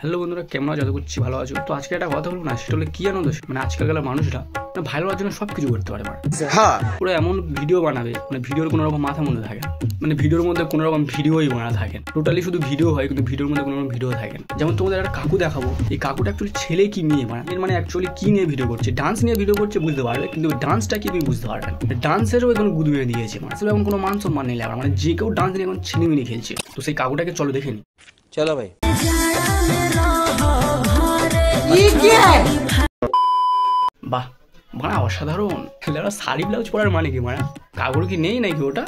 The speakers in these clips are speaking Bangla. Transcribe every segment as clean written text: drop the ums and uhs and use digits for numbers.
হ্যালো বন্ধুরা, কেমন আছো? আশা করছি ভালো আছো। তো আজকে একটা কথা বলবো না, সেটা হলো কি জানো তো, মানে আজকালকার মানুষরা ভাইরাল হওয়ার জন্য সবকিছু করতে পারে। পুরো এমন ভিডিও বানাবে, মানে ভিডিওর কোনো রকম মাথার মধ্যে থাকে না, মানে ভিডিওর মধ্যে কোনো রকম ভিডিওই বানা থাকে, টোটালি শুধু ভিডিও হয়, কিন্তু ভিডিওর মধ্যে কোনো রকম ভিডিও থাকে না। যেমন তোমাদের একটা কাকু দেখাবো, এই কাকুটা অ্যাকচুয়ালি ছেলে কি মেয়ে মানে অ্যাকচুয়ালি কি নিয়ে ভিডিও করছে, ডান্স নিয়ে ভিডিও করছে বুঝতে পারবে, কিন্তু ডান্সটা কি তুমি বুঝতে পারবে না। ডান্সেরও এখন গুদুমিয়ে দিয়েছে, মানে এখন কোনো মান সম্মান নেই, মানে যে কেউ ডান্স নিয়ে এখন ছিনিমিনি খেলছে। তো সেই কাকুটাকে চলো দেখে নি। चलो भाई। বাহ, মানে অসাধারণ। শাড়ি ব্লাউজ পরার মানে কি, মানে কাকুর কি নেই নাকি ওটা?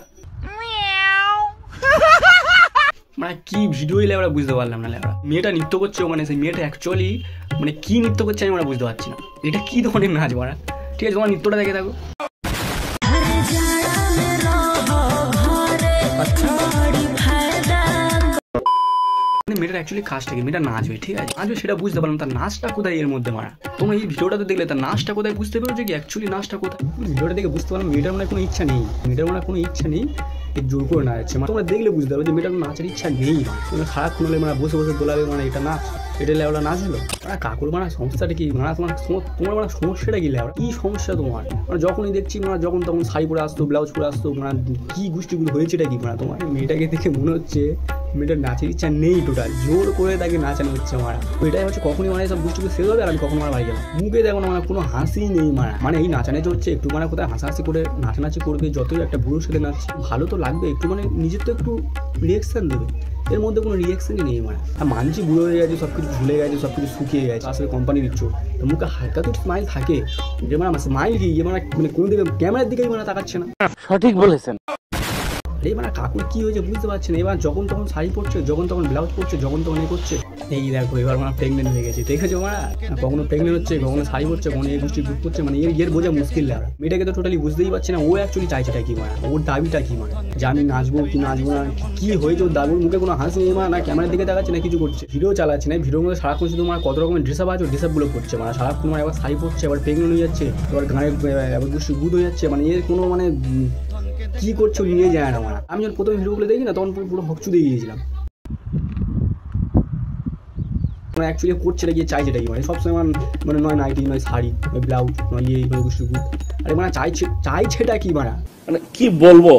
মানে কি ভিডিও এলে আমরা বুঝতে পারলাম না। মেয়েটা নৃত্য করছে ওখানে, সেই মেয়েটা অ্যাকচুয়ালি মানে কি নৃত্য করছে আমি আমরা বুঝতে পারছি না। এটা কি ধরনের নাচ মারা? ঠিক আছে, তোমার নৃত্যটা দেখে থাকো। মেয়েটার অ্যাকচুয়ালি কাজটা কি, মেয়েটা নাচবে, ঠিক আছে নাচবে সেটা বুঝতে পারলাম, তার নাচটা কোথায় এর মধ্যে মারা? তোমরা এই ভিডিওটা তো দেখলে, তার নাচটা কোথায় বুঝতে পেরেছো কি অ্যাকচুয়ালি নাচটা কোথায়? ভিডিওটা দেখে বুঝতে পারলাম মেয়েটার মানে কোনো ইচ্ছা নেই, মেয়েটার মানে কোনো ইচ্ছা নেই, জোর করে নাচছে। মানে তোমরা দেখলে বুঝতে পারবে যে মেয়েটার নাচের ইচ্ছা নেই। মানে সারাক্ষণ হলে মানে বসে বসে দোলাবে, মানে এটা নাচ, এটা লেওয়া নাচ হলো। মানে কাকুর মানে সমস্যাটা কি, মানে তোমার মানে সমস্যাটা কি লেওয়া, কি সমস্যা তোমার? মানে যখনই দেখছি মানে যখন তখন শাড়ি পরে আসতো, ব্লাউজ পরে আসতো, মানে কি গোষ্ঠীগুলো হয়েছে এটা কি? মানে তোমার মেয়েটাকে দেখে মনে হচ্ছে মেয়েটার নাচের ইচ্ছা নেই, টোটাল জোর করে তাকে নাচানো হচ্ছে। আমার এটাই হচ্ছে কখনই মানে সব গোষ্ঠীগুলো শেষ হবে আর আমি কখনো আমার বাড়ি যাবো, মুখে দেখো না মানে কোনো হাসি নেই। মানে এই নাচানাচি হচ্ছে, একটু মানে কোথায় হাসাহাসি করে নাচানাচি করবে, যতই একটা বুড়োর সাথে নাচছে ভালো তো লাগবে, একটু মানে নিজের তো একটু রিয়াকশান দেবে। এর মধ্যে কোনো রিয়াকশনই নেই। মানে মানছি বুড়ো হয়ে গেছে, সব কিছু ভুলে গেছে, সব কিছু শুকিয়ে গেছে, আসলে কোম্পানি দিচ্ছ তো মুখে হালকা তো স্মাইল থাকে, যে মানে স্মাইল কি মানে কোনো দিকে ক্যামেরার দিকেই মানে তাকাচ্ছে না। সঠিক বলেছেন। এবার কাকুর কি হয়েছে বুঝতে পারছি না। এবার যখন তখন শাড়ি পরছে, যখন তখন ব্লাউজ পরছে, যখন তখন এ করছে। এই দেখো এবার মানে প্রেগনেন্ট হয়ে গেছে, দেখেছো মানে কখনো প্রেগনেন্ট হচ্ছে, কখনো শাড়ি পরছে, কখনো এই গোষ্ঠী গ্রুপ করছে। মানে এর বোঝা মুশকিল লাগে। মেয়েটাকে তো টোটালি বুঝতেই পারছে না ও অ্যাকচুয়ালি চাইছেটা কি, মানে ওর দাবিটা কি, মানে যে আমি নাচবো কি নাচবো না, কি হয়েছে ওর দাবির মুখে কোনো হাসি নেই, মানে না ক্যামেরার দিকে দেখাচ্ছে না কিছু করছে, ভিডিও চালাচ্ছে না। ভিডিওর মধ্যে সারাক্ষণ শুধু মানে কত রকমের ড্রেসআপ আছে, ড্রেসআপগুলো করছে, মানে সারাক্ষণ মানে এবার শাড়ি পরছে, এবার প্রেগনেন্ট হয়ে যাচ্ছে, এবার গানের এবার গোষ্ঠী গুদ হয়ে যাচ্ছে। মানে এর কোনো মানে কি করছো নিয়ে যায় না। মানে আমি যখন প্রথমে ভিডিওগুলো দেখি না তখন পুরো ভক্সু দিয়ে গিয়েছিলাম। মানে অ্যাকচুয়ালি করছে গিয়ে চাই যেটা কি, মানে সবসময় মানে নয় নাইটি, নয় শাড়ি, নয় ব্লাউজ, নয় এই গোষ্ঠী গুদ। আরে মানে চাইছেটা কি, মানে কি বলবো?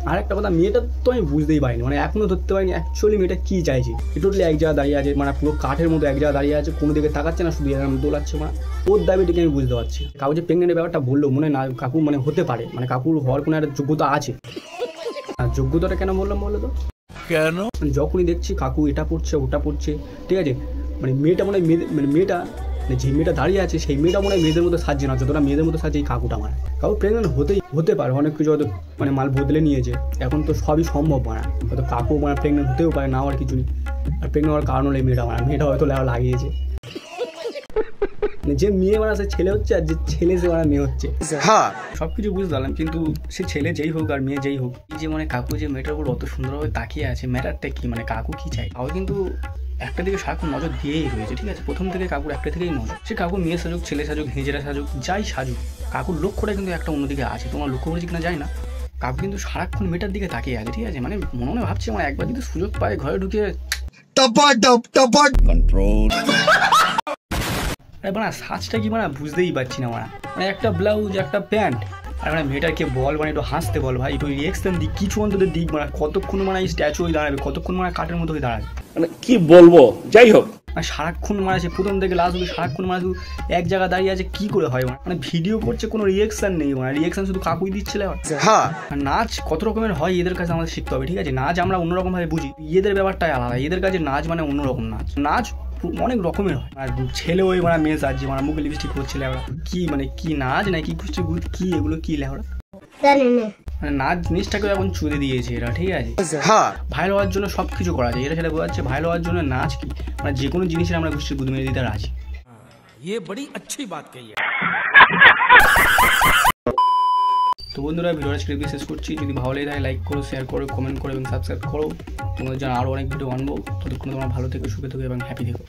আর একটা কথা, মেয়েটা তো আমি বুঝতেই পারিনি, মানে এখনো ধরতে পারিনি অ্যাকচুয়ালি মেয়েটা কি চাইছে। টোটালি এক জায়গায় দাঁড়িয়ে আছে, মানে পুরো কাঠের মতো এক জায়গায় দাঁড়িয়ে আছে, কোনো দিকে তাকাচ্ছে না, শুধু এরকম দোলাচ্ছে। মানে ওর দাবিটাকে আমি বুঝতে পারছি। কাকু যে প্রেগনেন্টের ব্যাপারটা বললো, মনে না কাকু মানে হতে পারে, মানে কাকুর হওয়ার কোনো একটা যোগ্যতা আছে। আর যোগ্যতাটা কেন বললাম বলো তো? কেন যখনই দেখছি কাকু এটা পড়ছে ওটা পড়ছে, ঠিক আছে, মানে মেয়েটা মনে হয় মেয়েটা যে মেয়েটা দাঁড়িয়ে আছে সেই মেয়েটা মনে হয় মেয়েদের মধ্যে সাজছে না, যতটা মেয়েদের মধ্যে সাজছে এই কাকুটা। মানে কাকু প্রেগনেন্ট হতে পারে, অনেক কিছু হয়তো মানে মাল বদলে নিয়েছে, এখন তো সবই সম্ভব। মানে হয়তো কাকু মানে প্রেগনেন্ট হতেও পারে, না হওয়ার কিছু নেই। আর প্রেগনেন্ট হওয়ার কারণ হলো এই মেয়েটা হয়তো লাগিয়েছে। যে মেয়ে মানে সে ছেলে হচ্ছে, আর যে ছেলে সে মানে মেয়ে হচ্ছে। হ্যাঁ, সবকিছু বুঝতে পারলাম, কিন্তু সে ছেলে যেই হোক আর মেয়ে যেই হোক, এই যে মানে কাকু যে মেয়েটার উপর অত সুন্দরভাবে তাকিয়ে আছে, ম্যাটারটা কি, মানে কাকু কি চাই? তাও কিন্তু একটা দিকে সারাক্ষণ নজর দিয়েই রয়েছে, ঠিক আছে, প্রথম থেকে কাকুর একটা থেকেই নজর। সে কাকু মেয়ে সাজুক, ছেলে সাজুক, হিজড়া সাজুক, যাই সাজুক, কাকুর লক্ষ্যটা কিন্তু একটা অন্যদিকে আছে। তোমার লক্ষ্য করেছি কিনা জানি না, কাকু কিন্তু সারাক্ষণ মেয়েটার দিকে তাকিয়ে আছে, ঠিক আছে, মানে মনে মনে ভাবছে মানে একবার যদি সুযোগ পায় ঘরে ঢুকে কন্ট্রোল। মানে সাজটা কি মানে বুঝতেই পারছি না। মানে একটা ব্লাউজ, একটা প্যান্ট, আর মানে মেয়েটাকে বল মানে একটু হাসতে বল ভাই, একটু রিয়াকশন দিক, কিছু অন্তত দিক। মানে কতক্ষণ মানে স্ট্যাচু হয়ে দাঁড়াবে, কতক্ষণ মানে কাঠের মতো হয়ে দাঁড়াবে, মানে কি বলবো। যাই হোক, মানে সারাক্ষণ মানে সে প্রথম থেকে লাস্ট অবধি সারাক্ষণ মানে শুধু এক জায়গায় দাঁড়িয়ে আছে, কি করে হয়? মানে ভিডিও করছে, কোনো রিয়াকশন নেই, মানে রিয়াকশন শুধু কাকুই দিচ্ছিল। হ্যাঁ, নাচ কত রকমের হয় এদের কাছে আমাদের শিখতে হবে, ঠিক আছে, নাচ আমরা অন্যরকম ভাবে বুঝি, এদের ব্যাপারটাই আলাদা। এদের কাছে নাচ মানে অন্যরকম নাচ অনেক রকমের হয়। আর ছেলে ওই মানে মেয়ে সাজছে, মানে মুখে লিপস্টিক করছিল, কি মানে কি নাচ নাকি কুষ্টি গুদ কি এগুলো কি লেওড়া? মানে নাচ জিনিসটাকে এখন চুদে দিয়েছে এরা, ঠিক আছে। হ্যাঁ, ভাইরাল হওয়ার জন্য সবকিছু করা যায়, এরা সেটা বোঝাচ্ছে ভাইরাল হওয়ার জন্য নাচ কি, মানে যে কোনো জিনিসের আমরা কুষ্টি গুদ মেরে দিতে রাজি। ये बड़ी अच्छी बात कही है। তো বন্ধুরা, ভিডিওটা আজকে শেষ করছি। যদি ভালো লাগে তাহলে লাইক করো, শেয়ার করো, কমেন্ট করো এবং সাবস্ক্রাইব করো। তোমাদের জন্য আরও অনেক ভিডিও আনবো। ততক্ষণ তোমরা ভালো থেকো, সুখে থেকো এবং হ্যাপি থেকো।